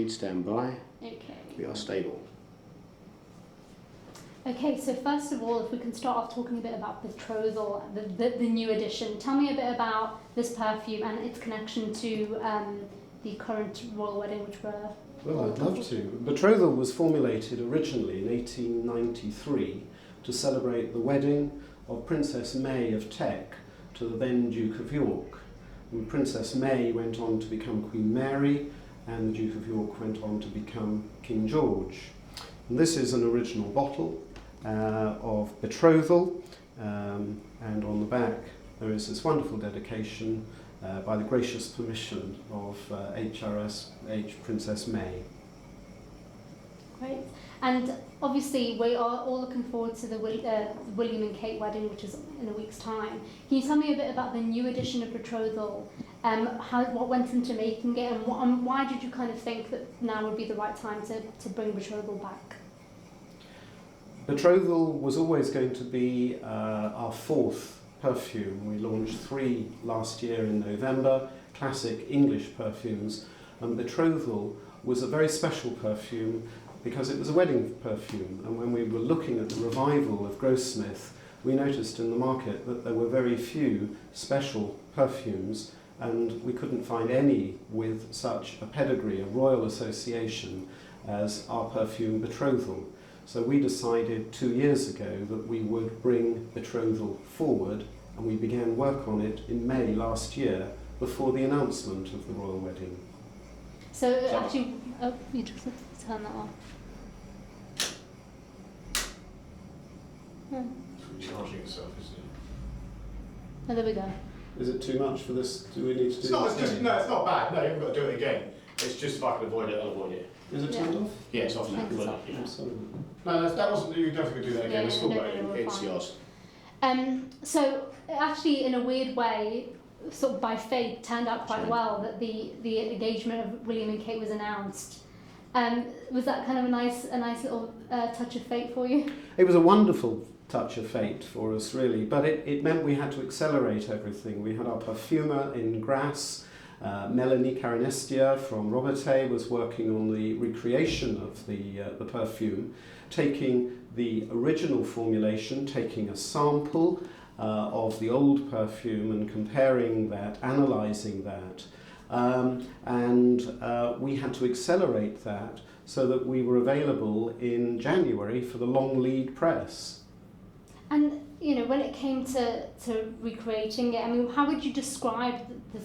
Please stand by. Okay. We are stable. Okay, so first of all, if we can start off talking a bit about Betrothal, the new edition. Tell me a bit about this perfume and its connection to the current royal wedding, which we're... Well, I'd love to. Betrothal was formulated originally in 1893 to celebrate the wedding of Princess May of Teck to the then Duke of York. And Princess May went on to become Queen Mary, and the Duke of York went on to become King George. And this is an original bottle of Betrothal, and on the back there is this wonderful dedication by the gracious permission of HRSH Princess May. Great. And obviously we are all looking forward to the William and Kate wedding, which is in a week's time. Can you tell me a bit about the new edition of Betrothal? What went into making it, and why did you kind of think that now would be the right time to bring Betrothal back? Betrothal was always going to be our fourth perfume. We launched 3 last year in November, classic English perfumes, and Betrothal was a very special perfume because it was a wedding perfume, and when we were looking at the revival of Grossmith, we noticed in the market that there were very few special perfumes, and we couldn't find any with such a pedigree, a royal association, as our perfume Betrothal. So we decided 2 years ago that we would bring Betrothal forward, and we began work on it in May last year before the announcement of the royal wedding. So actually, oh, you just have to turn that off. Charging itself, isn't it? Oh, there we go. Is it too much for this? Do we need to do It's not, this it's just, again? no, it's not bad. No, you haven't got to do it again. It's just if I can avoid it, I'll avoid it. Is it Yeah. turned off? Yeah, it's off now. Thanks. Well, yeah. I'm sorry. No, that wasn't. You don't have to do that again. Yeah, It's yeah, still no, going. no, we're It's fine. yours. So actually, in a weird way, sort of by fate, turned out quite well that the engagement of William and Kate was announced. Was that kind of a nice little touch of fate for you? It was a wonderful touch of fate for us, really, but it meant we had to accelerate everything. We had our perfumer in Grasse, Melanie Carinestia from Robertet was working on the recreation of the perfume, taking the original formulation, taking a sample of the old perfume and comparing that, analysing that, and we had to accelerate that so that we were available in January for the long lead press. And you know, when it came to recreating it, I mean, how would you describe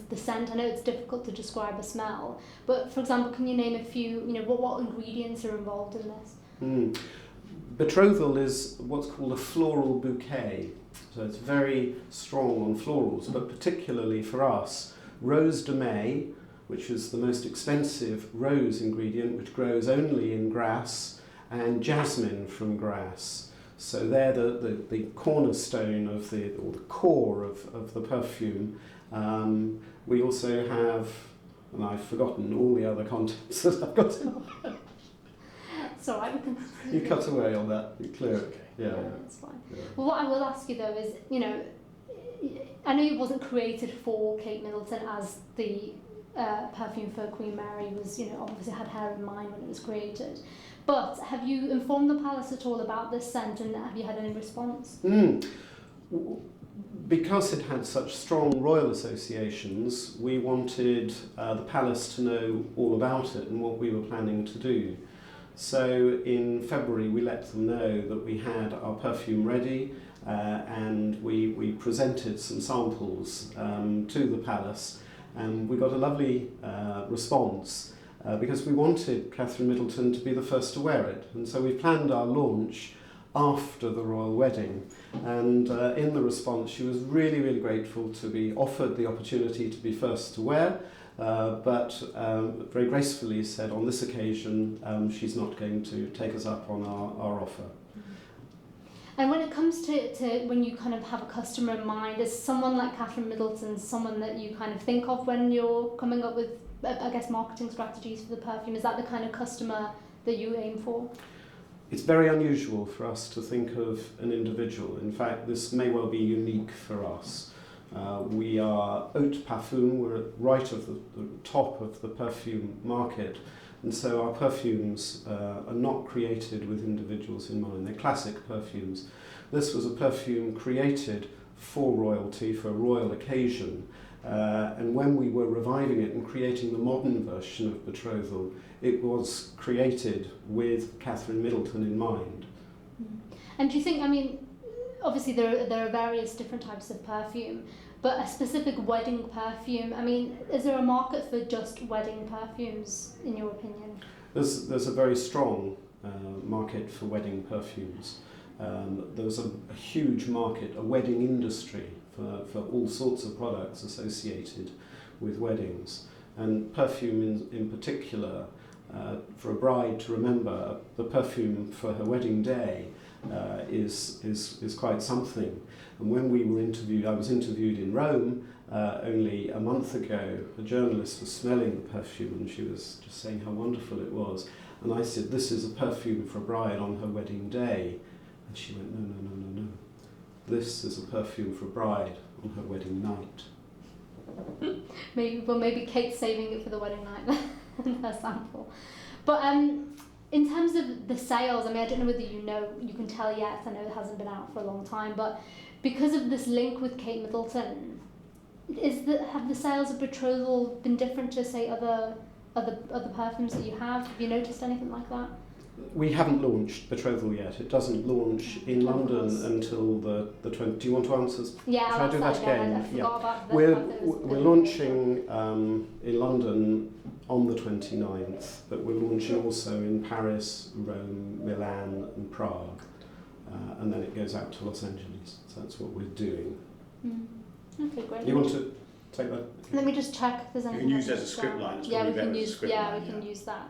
the scent? I know it's difficult to describe a smell, but for example, can you name a few? You know, what ingredients are involved in this? Betrothal is what's called a floral bouquet, so it's very strong on florals, but particularly for us, rose de May, which is the most expensive rose ingredient, which grows only in Grasse, and jasmine from Grasse. So they're the cornerstone of or the core of the perfume. We also have, and I've forgotten all the other contents that I've got in. It's all right. We can. You cut away on that. You clear it. Yeah, Yeah. that's fine. Yeah. Well, what I will ask you though is, you know, I know it wasn't created for Kate Middleton as the perfume for Queen Mary was, you know, obviously had her in mind when it was created. But have you informed the palace at all about this scent, and have you had any response? Because it had such strong royal associations, we wanted the palace to know all about it and what we were planning to do. So in February we let them know that we had our perfume ready, and we presented some samples to the palace, and we got a lovely response. Because we wanted Catherine Middleton to be the first to wear it, and so we planned our launch after the royal wedding, and in the response she was really, really grateful to be offered the opportunity to be first to wear, but very gracefully said on this occasion she's not going to take us up on our offer. And when it comes to when you kind of have a customer in mind, is someone like Catherine Middleton someone that you kind of think of when you're coming up with, I guess, marketing strategies for the perfume? Is that the kind of customer that you aim for? It's very unusual for us to think of an individual. In fact, this may well be unique for us. We are haute parfum, we're right at the top of the perfume market, And so our perfumes are not created with individuals in mind. They're classic perfumes. This was a perfume created for royalty, for a royal occasion. And when we were reviving it and creating the modern version of Betrothal, it was created with Catherine Middleton in mind. And do you think, I mean, obviously there are various different types of perfume, but a specific wedding perfume, I mean, is there a market for just wedding perfumes, in your opinion? There's a very strong market for wedding perfumes. There's a huge market, a wedding industry for all sorts of products associated with weddings. And perfume in particular, for a bride to remember, the perfume for her wedding day is quite something. And when we were interviewed, I was interviewed in Rome only a month ago. A journalist was smelling the perfume and she was just saying how wonderful it was. And I said, this is a perfume for a bride on her wedding day. And she went, no. This is a perfume for a bride on her wedding night. Maybe Kate's saving it for the wedding night, her sample. But in terms of the sales, I mean, I don't know whether you can tell yet, I know it hasn't been out for a long time, but because of this link with Kate Middleton, have the sales of Betrothal been different to, say, other perfumes that you have? Have you noticed anything like that? We haven't launched Betrothal yet. It doesn't launch in London until the 20th. Do you want to answer? Yeah, Should I do that again? I forgot about that. We're launching in London on the 29th, but we're launching also in Paris, Rome, Milan and Prague. And then it goes out to Los Angeles. So that's what we're doing. Okay, great. You want to take that? Let me just check if there's anything. You can use it as a script line. It's Yeah, we probably can better as a use. script Yeah, line, we can use that.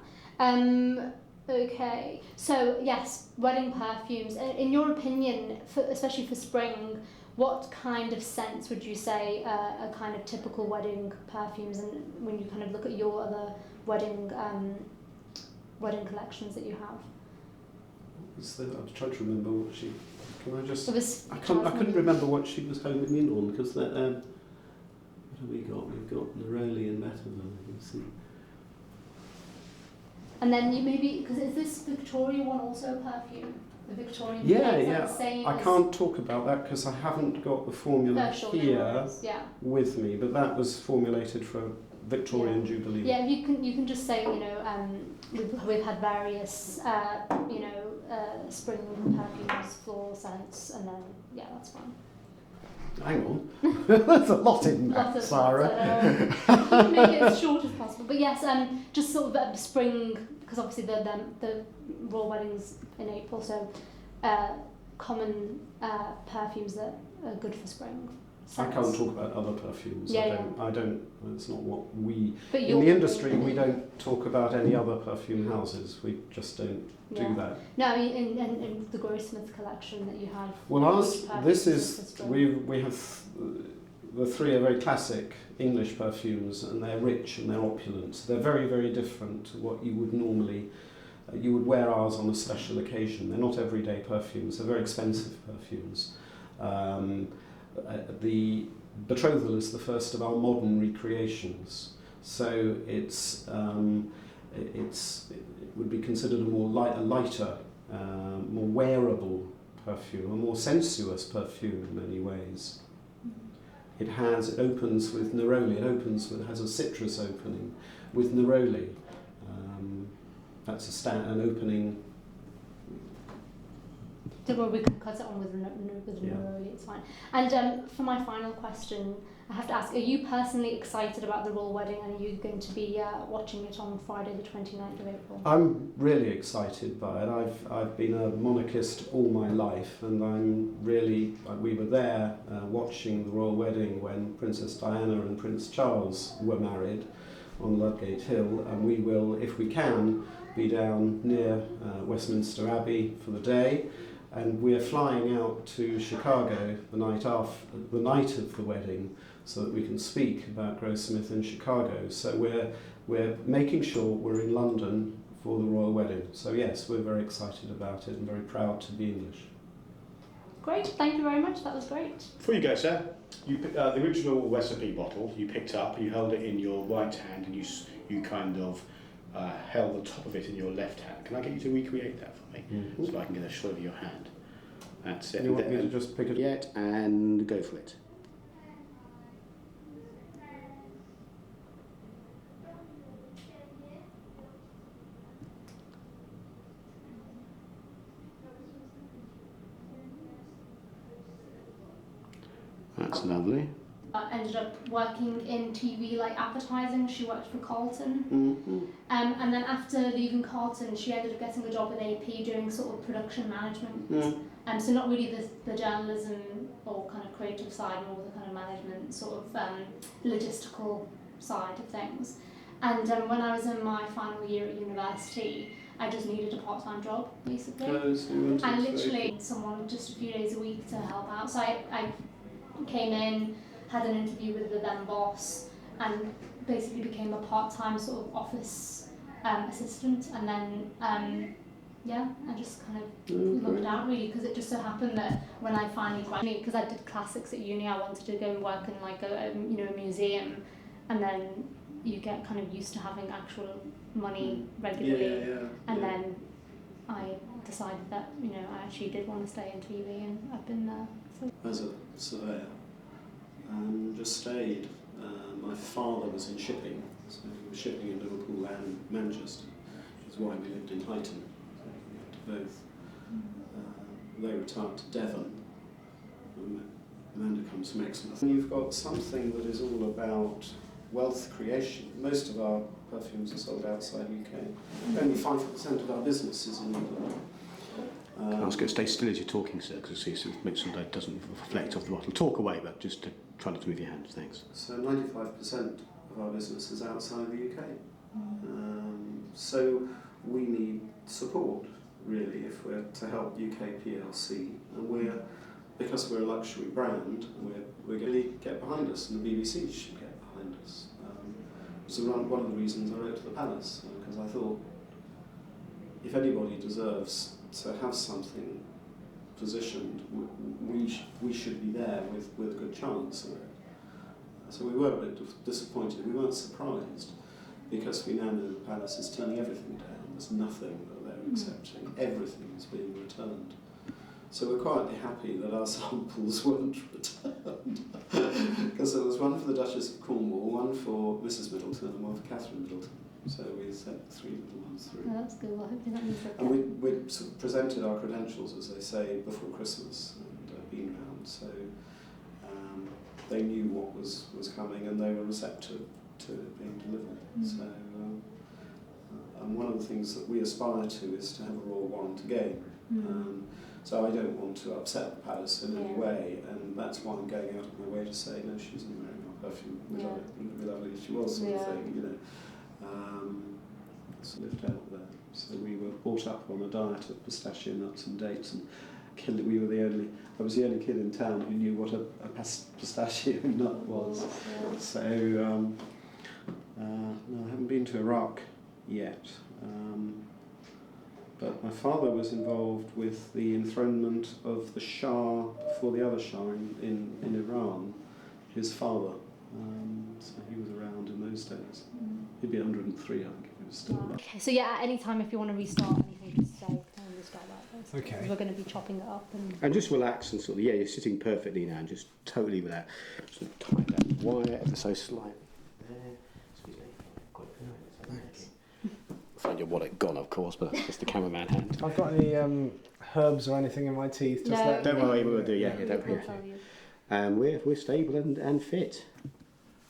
Okay. So yes, wedding perfumes. In your opinion, especially for spring, what kind of scents would you say are kind of typical wedding perfumes? And when you kind of look at your other wedding collections that you have. I'm trying to remember what she. Can I just? I Jasmine. couldn't remember what she was homing in on because that. What have we got? We've got Neroli and Betterville. You see. And then you maybe, because is this Victoria one also a perfume? The Victorian. Yeah. The same I can't talk about that because I haven't got the formula here with me. But that was formulated for Victorian Jubilee. Yeah, you can just say, we've had various spring perfumes, floral scents, and then that's fine. Hang on, there's a lot in that, Sarah. Make it as short as possible. But yes, just sort of spring, because obviously the royal wedding's in April, so common perfumes that are good for spring. I can't talk about other perfumes. I don't. It's not what we in the industry. We don't talk about any other perfume houses. We just don't do that. No, I mean in the Grossmith collection that you have. Well, ours. This is we have the three are very classic English perfumes, and they're rich and they're opulent. They're very, very different to what you would normally. You would wear ours on a special occasion. They're not everyday perfumes. They're very expensive perfumes. The Betrothal is the first of our modern recreations, so it would be considered a lighter, more wearable perfume, a more sensuous perfume in many ways. It opens with neroli. It has a citrus opening with neroli. That's an opening. We can cut it on with neroli, it's fine. And for my final question, I have to ask, are you personally excited about the royal wedding, and are you going to be watching it on Friday the 29th of April? I'm really excited by it. I've been a monarchist all my life, and we were there watching the royal wedding when Princess Diana and Prince Charles were married on Ludgate Hill, and we will, if we can, be down near Westminster Abbey for the day. And we are flying out to Chicago the night of the wedding, so that we can speak about Grossmith in Chicago. So we're making sure we're in London for the royal wedding. So yes, we're very excited about it and very proud to be English. Great, thank you very much. That was great. Before you go, sir, you the original recipe bottle you picked up, you held it in your right hand, and you kind of held the top of it in your left hand. Can I get you to recreate that for me? Mm-hmm. So I can get a shot of your hand. That's it. You want me to just pick it? Yet and go for it. That's lovely. Ended up working in TV, like advertising. She worked for Carlton. Mm-hmm. And then after leaving Carlton, she ended up getting a job with AP doing sort of production management. So not really the journalism or kind of creative side, more the kind of management sort of logistical side of things. And when I was in my final year at university, I just needed a part-time job, basically. And literally someone just a few days a week to help out. So I came in, had an interview with the then boss, and basically became a part-time sort of office assistant. And then I just kind of looked out really, because it just so happened that when I finally graduated, because I did classics at uni, I wanted to go and work in like a museum, and then you get kind of used to having actual money regularly, and then I decided that I actually did want to stay in TV, and I've been there. So. As a surveyor, just stayed. My father was in shipping, so he was shipping in Liverpool and Manchester, which is why we lived in Highton. So we had to both. They retired to Devon. Amanda comes from Exmouth. You've got something that is all about wealth creation. Most of our perfumes are sold outside the UK. Only 5% of our business is in England. Can I ask you to stay still as you're talking, sir, because it makes sure that it doesn't reflect off the bottle. Talk away, but just to try not to move your hands, thanks. So 95% of our business is outside the UK. So we need support, really, if we're to help UK PLC. And because we're a luxury brand, we're going to get behind us, and the BBC should get behind us. So one of the reasons I wrote to the Palace, because I thought if anybody deserves to have something positioned, we should be there with a good chance of it. So we were a bit disappointed. We weren't surprised, because we now know the Palace is turning everything down. There's nothing that they're accepting. Everything is being returned. So we're quietly happy that our samples weren't returned. Because there was one for the Duchess of Cornwall, one for Mrs. Middleton, and one for Catherine Middleton. So we sent 3 little ones through. Oh, that's good. Well, hopefully that means that. And we sort of presented our credentials, as they say, before Christmas, and been round. So they knew what was coming, and they were receptive to it being delivered. So, and one of the things that we aspire to is to have a royal warrant again. So I don't want to upset the Palace in any way, and that's why I'm going out of my way to say, no, she isn't wearing our perfume. It would be lovely if she was, sort of thing, So lived out there. So we were brought up on a diet of pistachio nuts and dates, and I was the only kid in town who knew what a pistachio nut was. So no, I haven't been to Iraq yet. But my father was involved with the enthronement of the Shah before the other Shah in Iran, his father. So he was around in those days. He'd be 103, I think, if he was still alive. Okay, so yeah, at any time if you want to restart anything, just say, and we'll start that. Okay. Because we're going to be chopping it up. And just relax and sort of, you're sitting perfectly now, and just totally relax. Sort of tie that wire ever so slightly. There. Excuse me. Thanks. Find your wallet gone, of course, but that's just the cameraman hand. I've got any herbs or anything in my teeth. Just No. Don't worry, we'll do. Yeah, don't We'll worry. tell you. We're stable and fit.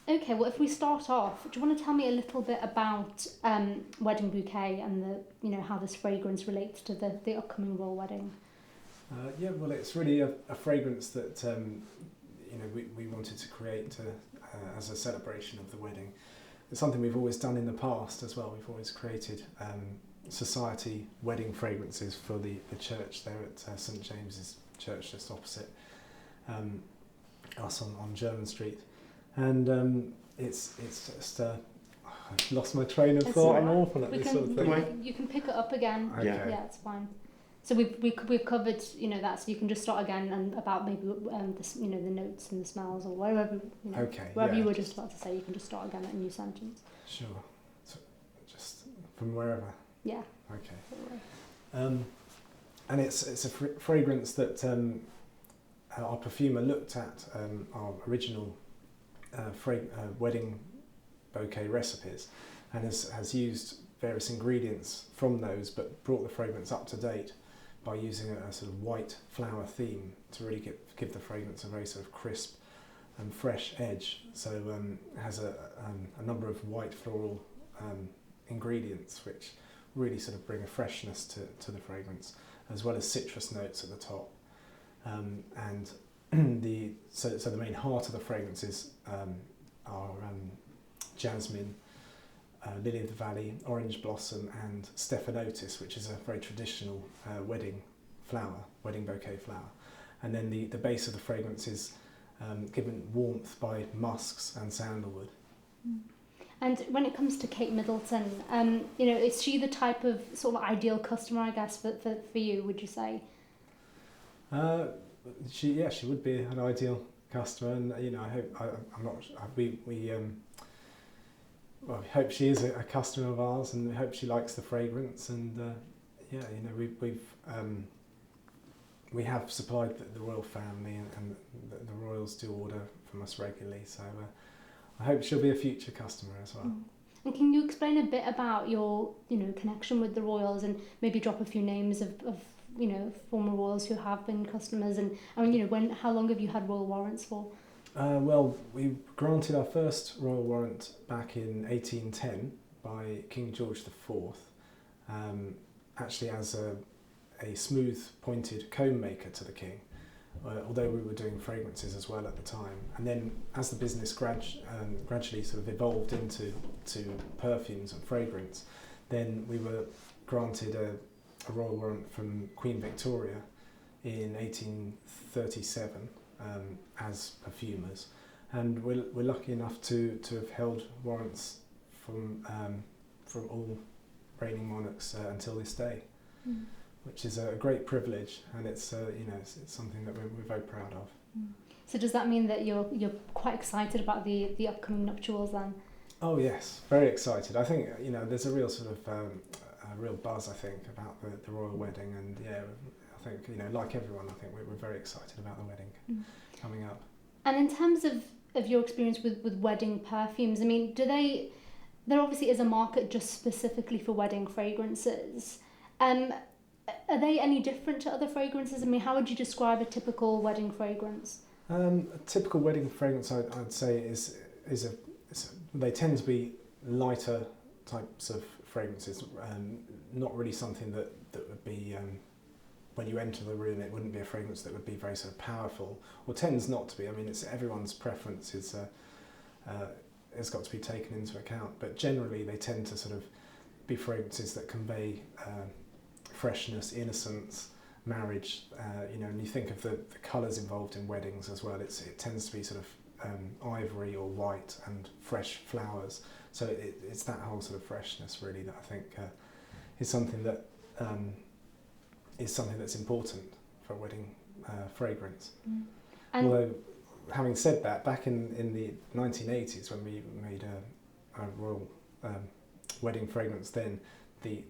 Okay, well, if we start off, do you want to tell me a little bit about Wedding Bouquet and how this fragrance relates to the upcoming royal wedding? Yeah, well, it's really a fragrance that we wanted to create as a celebration of the wedding. It's something we've always done in the past as well. We've always created society wedding fragrances for the church there at St James's Church, just opposite us on Jermyn Street. And it's just I've lost my train of thought. I'm awful at this sort of thing. You can pick it up again. Okay. Yeah, it's fine. So we've covered that, so you can just start again and about maybe the notes and the smells or wherever you were just about to say. You can just start again at a new sentence. Sure. So just From wherever. Yeah. Okay. And it's a fragrance that our perfumer looked at our original wedding bouquet recipes, and has used various ingredients from those, but brought the fragrance up to date by using a sort of white flower theme to really give the fragrance a very sort of crisp and fresh edge. So it has a number of white floral ingredients which really sort of bring a freshness to the fragrance, as well as citrus notes at the top. And so the main heart of the fragrances are jasmine, lily of the valley, orange blossom, and stephanotis, which is a very traditional wedding bouquet flower. And then the base of the fragrance is given warmth by musks and sandalwood. And when it comes to Kate Middleton, is she the type of sort of ideal customer, I guess, for you, would you say? She would be an ideal customer, and we hope she is a customer of ours, and we hope she likes the fragrance. And we have supplied the royal family, and the royals do order from us regularly. So I hope she'll be a future customer as well. And can you explain a bit about your connection with the royals, and maybe drop a few names of former royals who have been customers, and how long have you had royal warrants for? Well, we granted our first royal warrant back in 1810 by King George IV, actually as a smooth pointed comb maker to the king, although we were doing fragrances as well at the time. And then as the business gradually sort of evolved into perfumes and fragrance, then we were granted a royal warrant from Queen Victoria in 1837 as perfumers, and we're lucky enough to have held warrants from all reigning monarchs until this day, which is a great privilege, and it's something that we're very proud of. So does that mean that you're quite excited about the upcoming nuptials then? Oh yes, very excited. I think there's a real sort of a real buzz, I think, about the royal wedding, and I think like everyone, I think we're very excited about the wedding coming up. And in terms of your experience with wedding perfumes, I mean, there obviously is a market just specifically for wedding fragrances. Are they any different to other fragrances? I mean, how would you describe a typical wedding fragrance? A typical wedding fragrance, I'd say, they tend to be lighter types of fragrances, not really something that would be, when you enter the room, it wouldn't be a fragrance that would be very sort of powerful, or tends not to be. I mean, it's everyone's preference has got to be taken into account, but generally they tend to sort of be fragrances that convey freshness, innocence, marriage, and you think of the colours involved in weddings as well. It tends to be sort of ivory or white and fresh flowers. So it's that whole sort of freshness really that I think is something that's important for a wedding fragrance. Although, having said that, back in the 1980s when we made a royal wedding fragrance, then the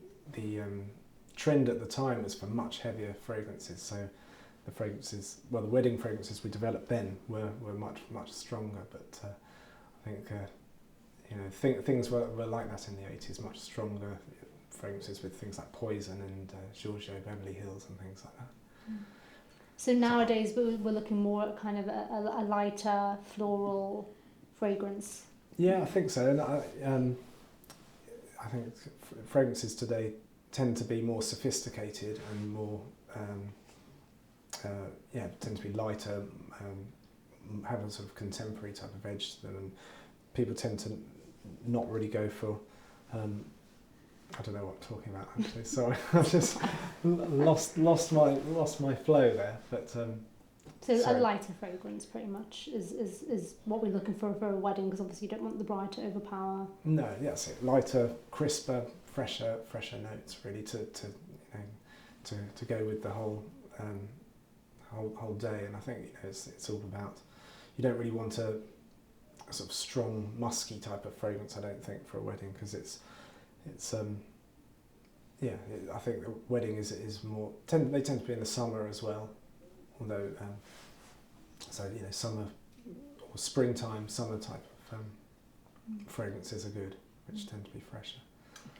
trend at the time was for much heavier fragrances. So the wedding fragrances we developed then were much stronger. But I think things were like that in the 80s, much stronger fragrances with things like Poison and Giorgio Beverly Hills and things like that. So nowadays we're looking more at kind of a lighter floral fragrance. Yeah, I think so. And I think fragrances today tend to be more sophisticated and more tend to be lighter, have a sort of contemporary type of edge to them, and people tend to not really go for I don't know what I'm talking about actually. Sorry, I just lost my flow there. But so a lighter fragrance, pretty much, is what we're looking for a wedding, because obviously you don't want the bride to overpower. No, that's it. Lighter, crisper, fresher notes, really, to go with the whole day. And I think it's all about, you don't really want a sort of strong musky type of fragrance, I don't think, for a wedding, because it's I think the wedding is more. They tend to be in the summer as well, although so summer or springtime, summer type of fragrances are good, which tend to be fresher.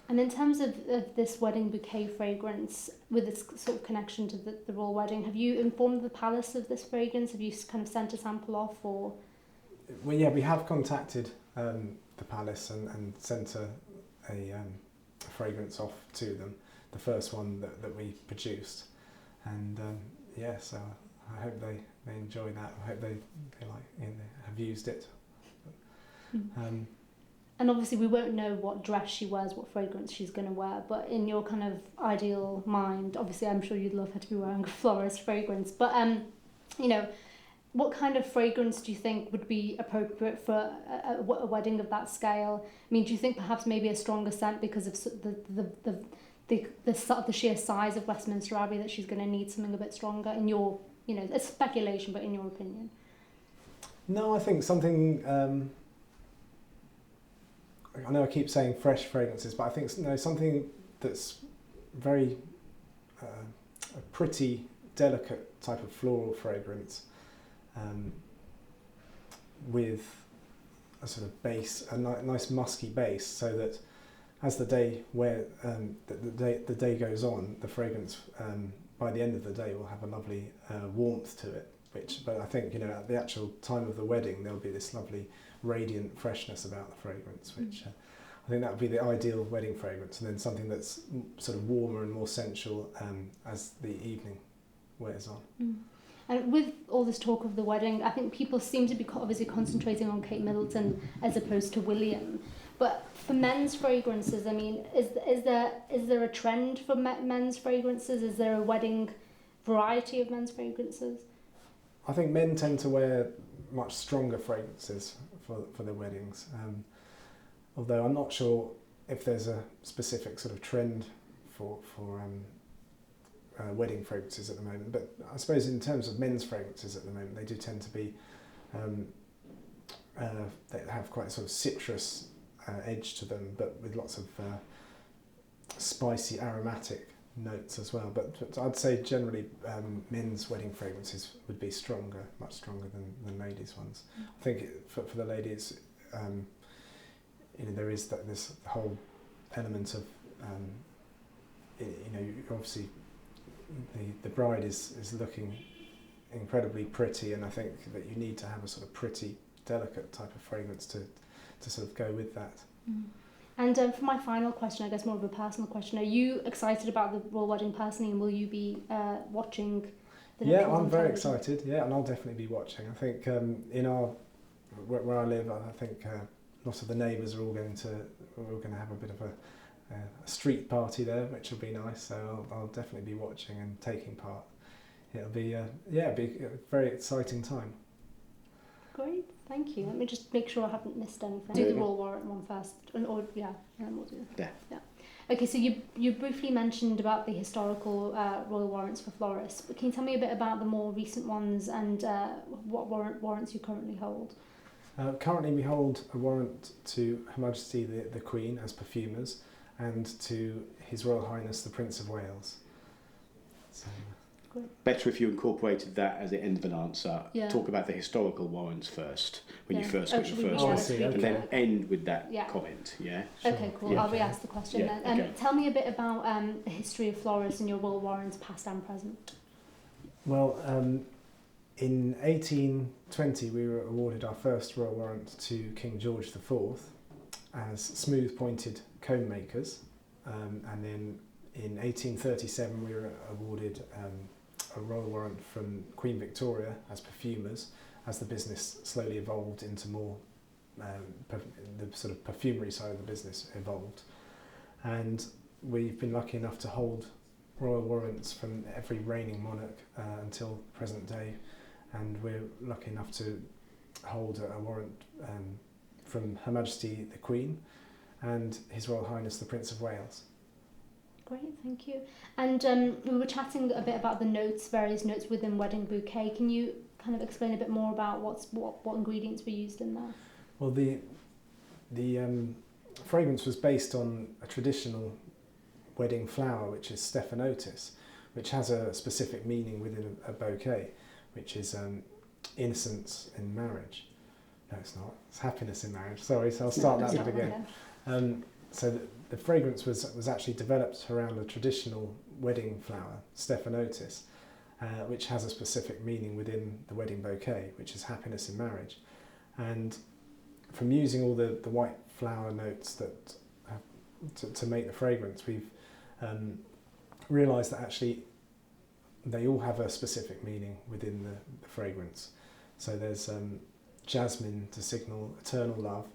And in terms of this wedding bouquet fragrance, with this sort of connection to the royal wedding, have you informed the palace of this fragrance? Have you kind of sent a sample off, or? Well, yeah, we have contacted the palace and sent a fragrance off to them, the first one that we produced, and so I hope they enjoy that. I hope they have used it. And obviously we won't know what dress she wears, what fragrance she's going to wear, but in your kind of ideal mind, obviously I'm sure you'd love her to be wearing a florist fragrance, but what kind of fragrance do you think would be appropriate for a wedding of that scale? I mean, do you think perhaps maybe a stronger scent because of the sheer size of Westminster Abbey, that she's going to need something a bit stronger? In your, it's speculation, but in your opinion? No, I think something. I know I keep saying fresh fragrances, but I think something that's very a pretty delicate type of floral fragrance, with a sort of base, a nice musky base, so that as the day the day goes on, the fragrance by the end of the day will have a lovely warmth to it. But I think at the actual time of the wedding, there'll be this lovely radiant freshness about the fragrance, which I think that would be the ideal wedding fragrance, and then something that's sort of warmer and more sensual as the evening wears on. And with all this talk of the wedding, I think people seem to be obviously concentrating on Kate Middleton as opposed to William. But for men's fragrances, I mean, is there a trend for men's fragrances? Is there a wedding variety of men's fragrances? I think men tend to wear much stronger fragrances for their weddings, although I'm not sure if there's a specific sort of trend for wedding fragrances at the moment. But I suppose in terms of men's fragrances at the moment, they do tend to be they have quite a sort of citrus edge to them, but with lots of spicy aromatic notes as well. But I'd say generally men's wedding fragrances would be stronger, much stronger than ladies' ones. I think for the ladies, there is this whole element of obviously the bride is looking incredibly pretty, and I think that you need to have a sort of pretty, delicate type of fragrance to sort of go with that. And for my final question, I guess more of a personal question, are you excited about the royal wedding personally, and will you be watching the Yeah, I'm very excited, and I'll definitely be watching. I think where I live, I think lots of the neighbours are all going to have a bit of a street party there, which will be nice, so I'll definitely be watching and taking part. It'll be it'll be a very exciting time. Great, thank you. Let me just make sure I haven't missed anything. Do the royal warrant one first, and then we'll do that. Yeah. Okay, so you briefly mentioned about the historical royal warrants for florists, but can you tell me a bit about the more recent ones and what warrants you currently hold? Currently we hold a warrant to Her Majesty the Queen as Perfumers, and to His Royal Highness the Prince of Wales. So, better if you incorporated that as the end of an answer. Yeah. Talk about the historical warrants first, when you first got your should we first one, okay. and then end with that Yeah. comment, yeah? Okay, cool. Yeah. I'll re-ask the question Yeah, then. okay. Tell me a bit about the history of florists and your royal warrants, past and present. well, in 1820 we were awarded our first royal warrant to King George IV as smooth pointed comb makers, and then in 1837 we were awarded a royal warrant from Queen Victoria as Perfumers, as the business slowly evolved into more the sort of perfumery side of the business evolved, and we've been lucky enough to hold royal warrants from every reigning monarch until present day, and we're lucky enough to hold a warrant from Her Majesty the Queen and His Royal Highness the Prince of Wales. Great, thank you. And we were chatting a bit about the notes, various notes within Wedding Bouquet. Can you kind of explain a bit more about what ingredients were used in there? Well, the fragrance was based on a traditional wedding flower, which is stephanotis, which has a specific meaning within a bouquet, which is innocence in marriage. No, it's not. It's happiness in marriage. Sorry, so I'll start that bit again. So the fragrance was actually developed around a traditional wedding flower, stephanotis, which has a specific meaning within the wedding bouquet, which is happiness in marriage. And from using all the white flower notes that to make the fragrance, we've realised that actually they all have a specific meaning within the fragrance. So there's jasmine to signal eternal love,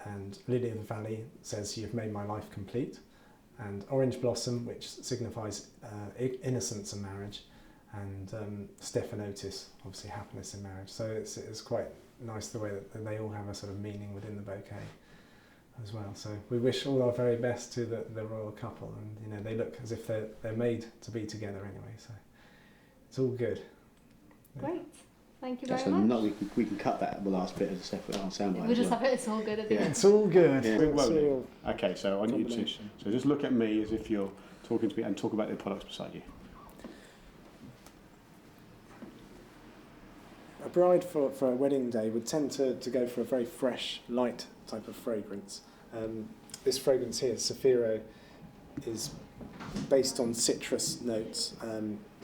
and lily of the valley says you've made my life complete, and orange blossom, which signifies innocence and marriage, and stephanotis, obviously happiness in marriage. So it's quite nice the way that they all have a sort of meaning within the bouquet as well. So we wish all our very best to the royal couple, and they look as if they're made to be together anyway. So it's all good. Great. Thank you very much. No, we can cut that the last bit as a separate sound bite. We'll just have it. It's all good at the end. It's all good. Yeah. It's all Okay, so I want you to so just look at me as if you're talking to me and talk about the products beside you. A bride for a wedding day would tend to go for a very fresh, light type of fragrance. This fragrance here, Zafiro, is based on citrus notes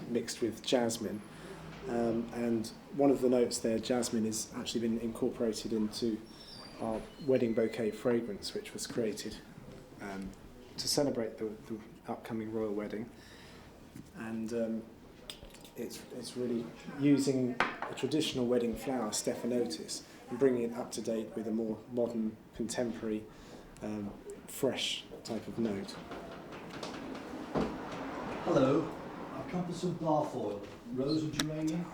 mixed with jasmine. And one of the notes there, jasmine, has actually been incorporated into our wedding bouquet fragrance, which was created to celebrate the upcoming royal wedding. And it's really using a traditional wedding flower, stephanotis, and bringing it up to date with a more modern, contemporary, fresh type of note. Hello, I've come for some bath oil. Rose and geranium.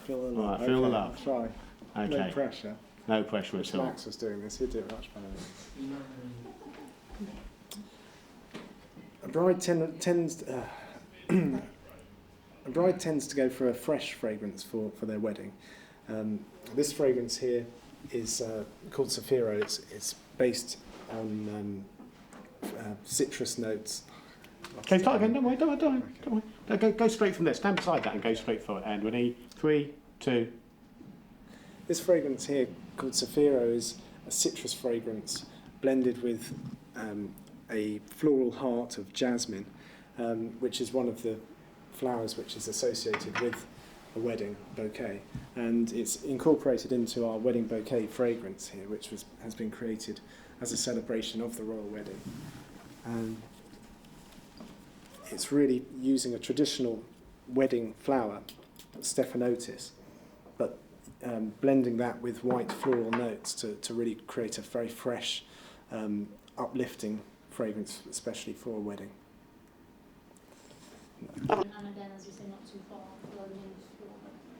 Feel the All love. right, feel the love. Try. Okay. No pressure. No pressure at all. Max was doing this. He'd do it much better than me. A bride tends to go for a fresh fragrance for their wedding. This fragrance here is called Zafiro. It's based on citrus notes. Okay, start again. Don't worry. Go straight from there. Stand beside that and go straight for it. And ready? 3, 2. This fragrance here, called Zafiro, is a citrus fragrance blended with a floral heart of jasmine, which is one of the flowers which is associated with a wedding bouquet. And it's incorporated into our wedding bouquet fragrance here, which has been created as a celebration of the royal wedding. It's really using a traditional wedding flower, stephanotis, but blending that with white floral notes to really create a very fresh, uplifting fragrance, especially for a wedding. And again, as you say, not too far.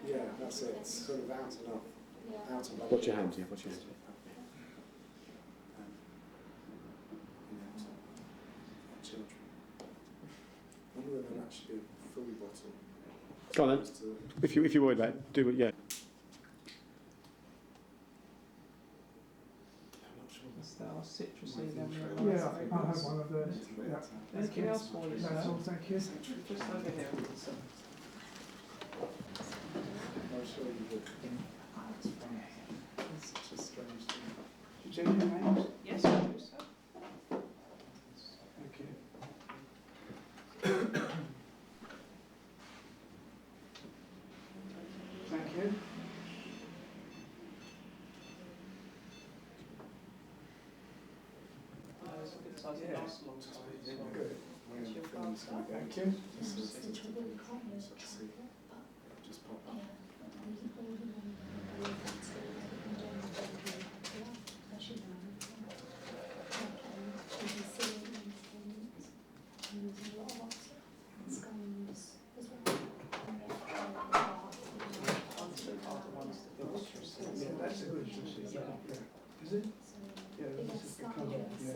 Yeah, that's it. It's sort of out and up. Yeah. Out and up. Watch your hands, yeah, watch your hands. Children. I wonder whether that should be a full bottle. Go on then. If you're worried about it, do it, yeah. I'm not sure. Is that our citrusy then? Yeah, I'll have one of those. Yeah. Anything else for you? That's all, thank you. Just over here. I'm sure you would. It's such a strange thing. Did you change your names? Yes, I do so. Thank you. Thank you. It's a good size to last a long time. Good. It's your Film's card. gonna go. Thank you. Just pop up. Yeah, that's a good juicy. Yeah. Is it? Yeah, that's a good colour. Yes.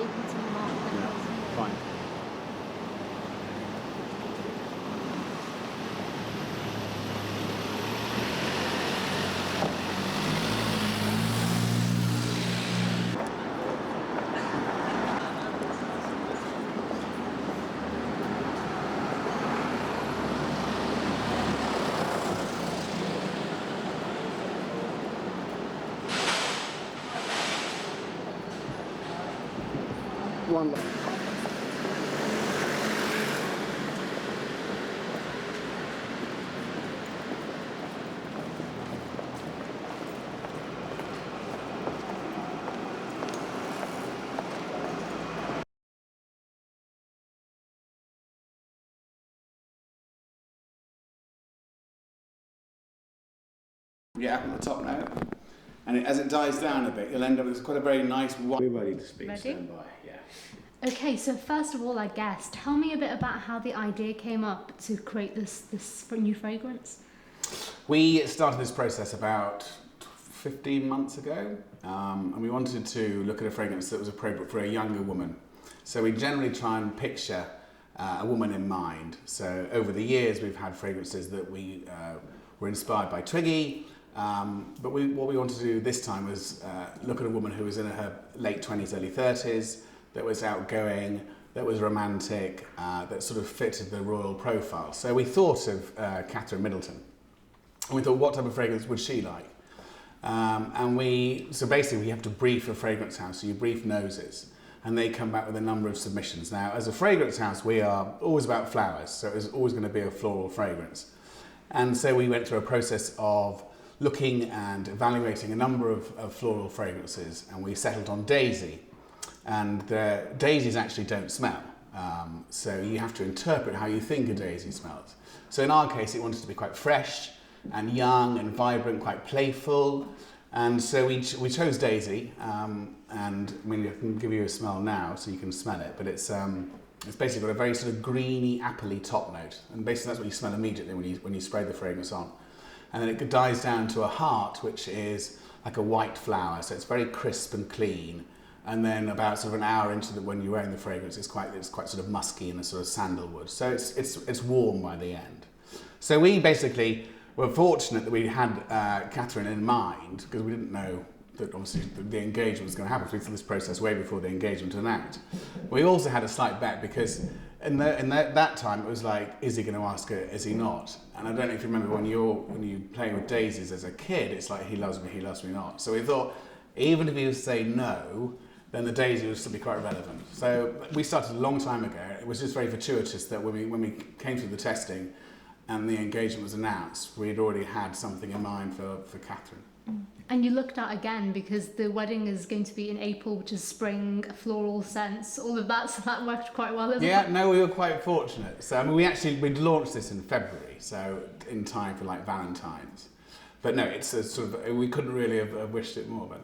able to mark the Yeah, nose. fine. One left. Yeah, up at the top now. And as it dies down a bit, you'll end up with quite a very nice white. We're ready to speak. Ready? Stand by. Yeah. Okay, so first of all, I guess, tell me a bit about how the idea came up to create this new fragrance. We started this process about 15 months ago, and we wanted to look at a fragrance that was appropriate for a younger woman. So we generally try and picture a woman in mind. So over the years, we've had fragrances that we were inspired by Twiggy, but what we wanted to do this time was look at a woman who was in her late 20s, early 30s, that was outgoing, that was romantic, that sort of fitted the royal profile. So we thought of Catherine Middleton, and we thought, what type of fragrance would she like? So basically we have to brief a fragrance house, so you brief noses, and they come back with a number of submissions. Now, as a fragrance house, we are always about flowers, so it's always going to be a floral fragrance. And so we went through a process of looking and evaluating a number of floral fragrances, and we settled on Daisy. And the daisies actually don't smell, so you have to interpret how you think a daisy smells. So in our case, it wanted to be quite fresh and young and vibrant, quite playful, and so we chose Daisy. And I mean, I can give you a smell now, so you can smell it. But it's basically got a very sort of greeny, appley top note, and basically that's what you smell immediately when you spray the fragrance on. And then it dies down to a heart, which is like a white flower, so it's very crisp and clean. And then about sort of an hour into when you're wearing the fragrance, it's quite sort of musky and a sort of sandalwood. So it's warm by the end. So we basically were fortunate that we had Catherine in mind, because we didn't know that obviously the engagement was going to happen. So we did this process way before the engagement to enact. We also had a slight bet, because in that time it was like, is he going to ask her, is he not? And I don't know if you remember when you play with daisies as a kid, it's like, he loves me not. So we thought, even if he was to say no, then the daisy would still be quite relevant. So we started a long time ago. It was just very fortuitous that when we came through the testing and the engagement was announced, we'd already had something in mind for Catherine. And you looked at again, because the wedding is going to be in April, which is spring, a floral sense, all of that, so that worked quite well, isn't it? Yeah, no, we were quite fortunate. So I mean, we'd launched this in February, so in time for like Valentine's. But no, it's a sort of, we couldn't really have wished it more, but.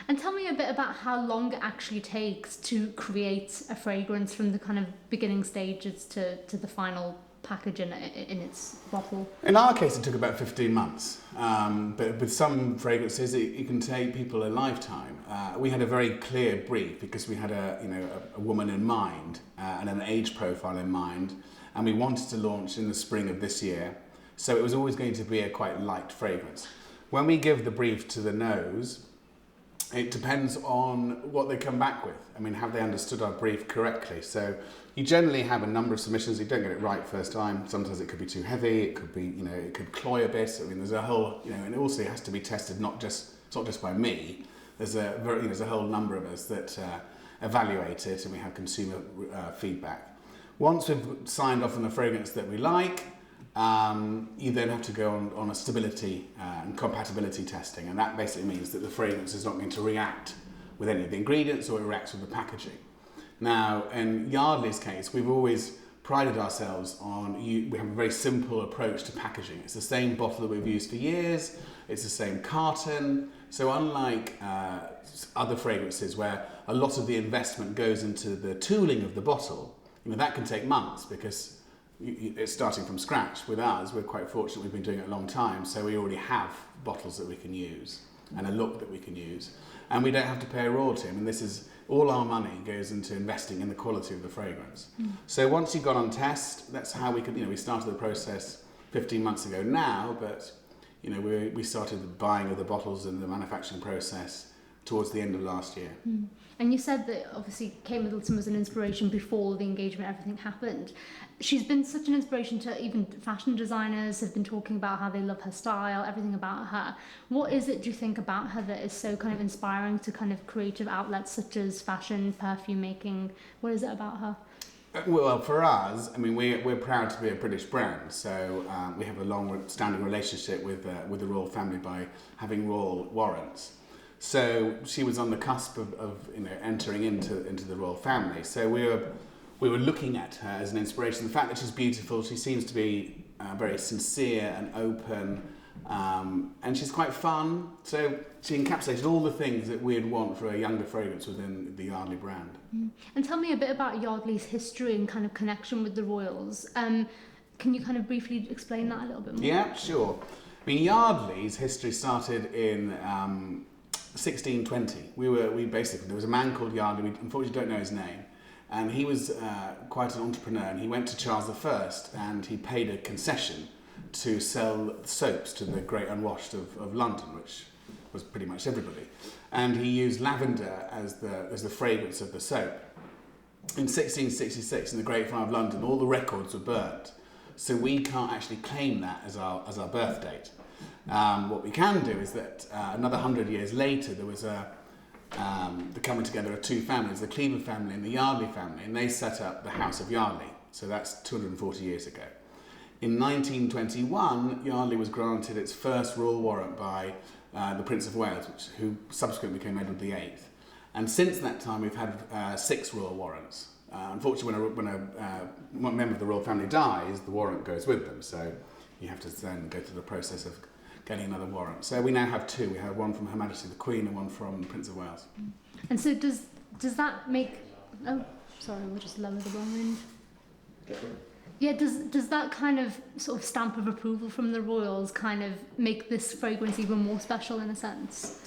And tell me a bit about how long it actually takes to create a fragrance from the kind of beginning stages to the final package in its bottle. In our case, it took about 15 months, but with some fragrances, it can take people a lifetime. We had a very clear brief, because we had a woman in mind and an age profile in mind, and we wanted to launch in the spring of this year, so it was always going to be a quite light fragrance. When we give the brief to the nose, it depends on what they come back with. I mean, have they understood our brief correctly? So you generally have a number of submissions. You don't get it right first time. Sometimes it could be too heavy. It could be, it could cloy a bit. I mean, there's a whole, and it also has to be tested. It's not just by me. There's a whole number of us that evaluate it, and we have consumer feedback. Once we've signed off on the fragrance that we like, you then have to go on a stability and compatibility testing, and that basically means that the fragrance is not going to react with any of the ingredients or it reacts with the packaging. Now, in Yardley's case, we've always prided ourselves on, we have a very simple approach to packaging. It's the same bottle that we've used for years, it's the same carton, so unlike other fragrances where a lot of the investment goes into the tooling of the bottle, that can take months because it's starting from scratch. With ours, we're quite fortunate, we've been doing it a long time, so we already have bottles that we can use. and a look that we can use. And we don't have to pay a royalty. I mean, this is all our money goes into investing in the quality of the fragrance. So once you've gone on test, that's how we could, we started the process 15 months ago now, but we started the buying of the bottles and the manufacturing process towards the end of last year. And you said that obviously Kate Middleton was an inspiration before the engagement, everything happened. She's been such an inspiration to even fashion designers have been talking about how they love her style, everything about her. What is it, do you think, about her that is so kind of inspiring to kind of creative outlets such as fashion, perfume making? What is it about her? Well, for us, I mean, we're proud to be a British brand, so we have a long-standing relationship with the royal family by having royal warrants. So she was on the cusp of entering into the royal family. So we were looking at her as an inspiration. The fact that she's beautiful, she seems to be very sincere and open, and she's quite fun. So she encapsulated all the things that we'd want for a younger fragrance within the Yardley brand. And tell me a bit about Yardley's history and kind of connection with the royals. Can you kind of briefly explain that a little bit more? Yeah, sure. I mean, Yardley's history started in 1620. There was a man called Yardley. We unfortunately don't know his name, and he was quite an entrepreneur. And he went to Charles I, and he paid a concession to sell soaps to the great unwashed of London, which was pretty much everybody. And he used lavender as the fragrance of the soap. In 1666, in the Great Fire of London, all the records were burnt, so we can't actually claim that as our birth date. What we can do is that another 100 years later, there was the coming together of two families, the Cleveland family and the Yardley family, and they set up the House of Yardley. So that's 240 years ago. In 1921, Yardley was granted its first royal warrant by the Prince of Wales, who subsequently became Edward VIII. And since that time, we've had 6 royal warrants. Unfortunately, when a member of the royal family dies, the warrant goes with them. So you have to then go through the process of getting another warrant. So we now have 2. We have one from Her Majesty the Queen and one from the Prince of Wales. And so does that make... Oh, sorry, we'll just lower the wrong end. Yeah, does that kind of sort of stamp of approval from the royals kind of make this fragrance even more special in a sense?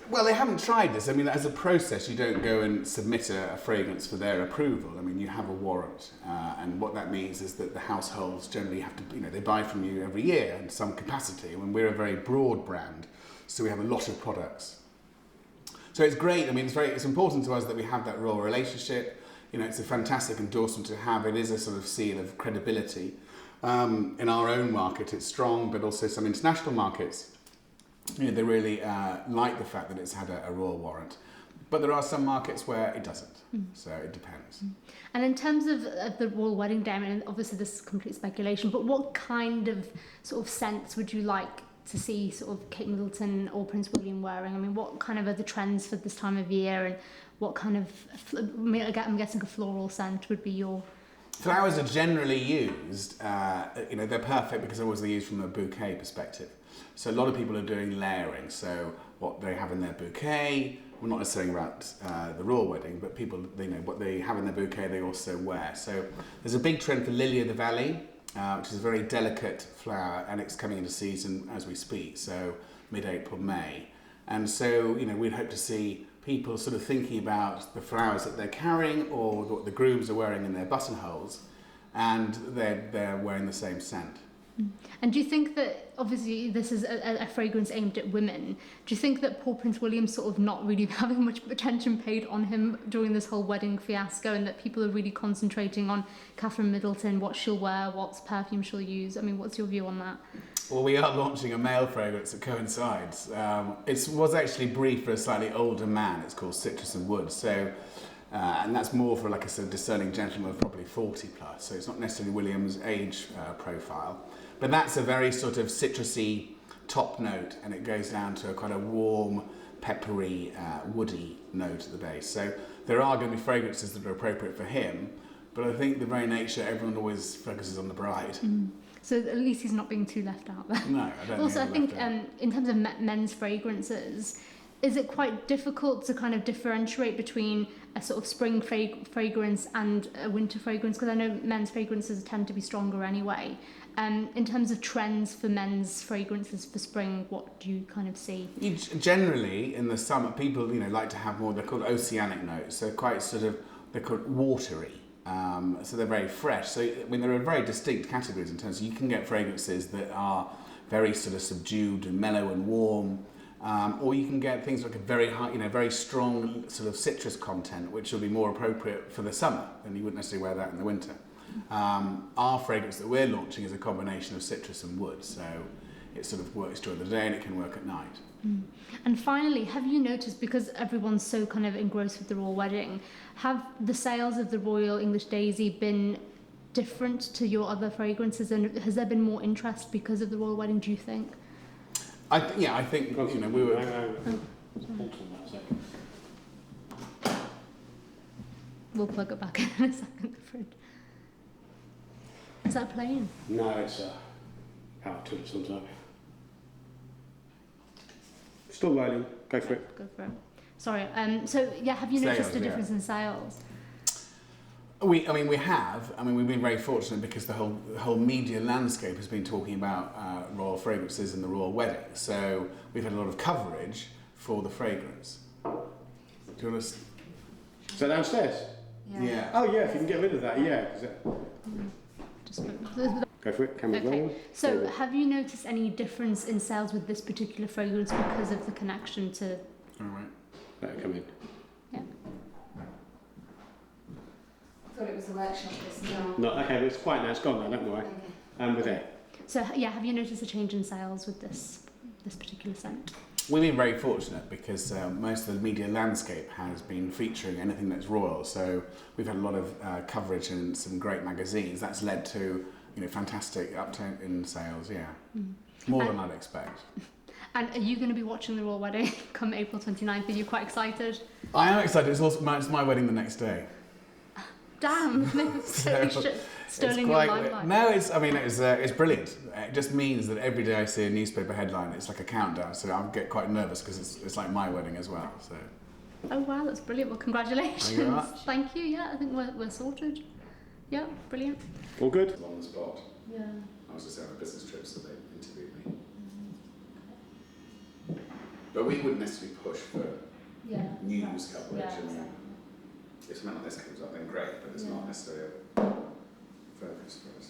Well, they haven't tried this. I mean, as a process, you don't go and submit a fragrance for their approval. I mean, you have a warrant, and what that means is that the households generally have to, they buy from you every year in some capacity. I mean, we're a very broad brand, so we have a lot of products. So it's great. I mean, it's important to us that we have that royal relationship. It's a fantastic endorsement to have. It is a sort of seal of credibility. In our own market, it's strong, but also some international markets, they really like the fact that it's had a royal warrant. But there are some markets where it doesn't, so it depends. And in terms of the royal wedding day, I mean, obviously this is complete speculation, but what kind of sort of scents would you like to see sort of Kate Middleton or Prince William wearing? I mean, what kind of are the trends for this time of year, and what kind of, I'm guessing a floral scent would be your... Flowers are generally used, they're perfect because always they're used from a bouquet perspective. So a lot of people are doing layering, so what they have in their bouquet, well, not necessarily about the royal wedding, but people, what they have in their bouquet they also wear. So there's a big trend for Lily of the Valley, which is a very delicate flower, and it's coming into season as we speak, so mid-April, May. And so, we'd hope to see people sort of thinking about the flowers that they're carrying or what the grooms are wearing in their buttonholes, and they're wearing the same scent. And do you think that, obviously this is a fragrance aimed at women, do you think that poor Prince William's sort of not really having much attention paid on him during this whole wedding fiasco, and that people are really concentrating on Catherine Middleton, what she'll wear, what perfume she'll use? I mean, what's your view on that? Well, we are launching a male fragrance that coincides. It was actually briefed for a slightly older man. It's called Citrus and Wood. So, and that's more for like a sort of discerning gentleman of probably 40 plus. So it's not necessarily William's age profile. But that's a very sort of citrusy top note, and it goes down to a kind of warm, peppery, woody note at the base. So there are going to be fragrances that are appropriate for him, but I think the very nature, everyone always focuses on the bride. So at least he's not being too left out there. No, I don't Also, I think think in terms of men's fragrances, is it quite difficult to kind of differentiate between a sort of spring fragrance and a winter fragrance? Because I know men's fragrances tend to be stronger anyway. In terms of trends for men's fragrances for spring, what do you kind of see? Generally, in the summer, people like to have more. They're called oceanic notes. So quite they're called watery. So they're very fresh. So there are very distinct categories in terms of you can get fragrances that are very sort of subdued and mellow and warm, or you can get things like a very high, very strong sort of citrus content, which will be more appropriate for the summer, and you wouldn't necessarily wear that in the winter. Our fragrance that we're launching is a combination of citrus and wood, so it sort of works during the day and it can work at night. And finally, have you noticed, because everyone's so kind of engrossed with the Royal Wedding, have the sales of the Royal English Daisy been different to your other fragrances, and has there been more interest because of the Royal Wedding, do you think? I think we were. We'll plug it back in a second, the fridge. Is that playing? No, it's power tool sometimes. Still rolling. Go for it. Go for it. Sorry. So yeah, have you noticed a difference in sales? We have. We've been very fortunate because the whole media landscape has been talking about royal fragrances and the royal wedding. So we've had a lot of coverage for the fragrance. Do you want to? Is that downstairs? Yeah. Oh yeah, if you can get rid of that, yeah. Go for it. Camera's rolling. So have you noticed any difference in sales with this particular fragrance because of the connection to? All right. Let it come in. Yeah. I thought it was a workshop. No, okay, but it's quiet now. It's gone now. Don't worry. We're there. So yeah, have you noticed a change in sales with this particular scent? We've been very fortunate because most of the media landscape has been featuring anything that's royal. So we've had a lot of coverage in some great magazines. That's led to fantastic uptake in sales. Yeah, more than I'd expect. And are you going to be watching the Royal Wedding come April 29th? Are you quite excited? I am excited. It's my wedding the next day. Damn, sterling your limelight. No, it's brilliant. It just means that every day I see a newspaper headline, it's like a countdown. So I get quite nervous because it's like my wedding as well. So. Oh wow, that's brilliant. Well, congratulations. Thank you very much. Thank you. Yeah, I think we're sorted. Yeah, brilliant. All good. On the spot. Yeah. I was just on a business trip, so they interviewed me. But we wouldn't necessarily push for news coverage. Yeah, exactly. If something like this comes up, then great, but it's not necessarily a focus for us.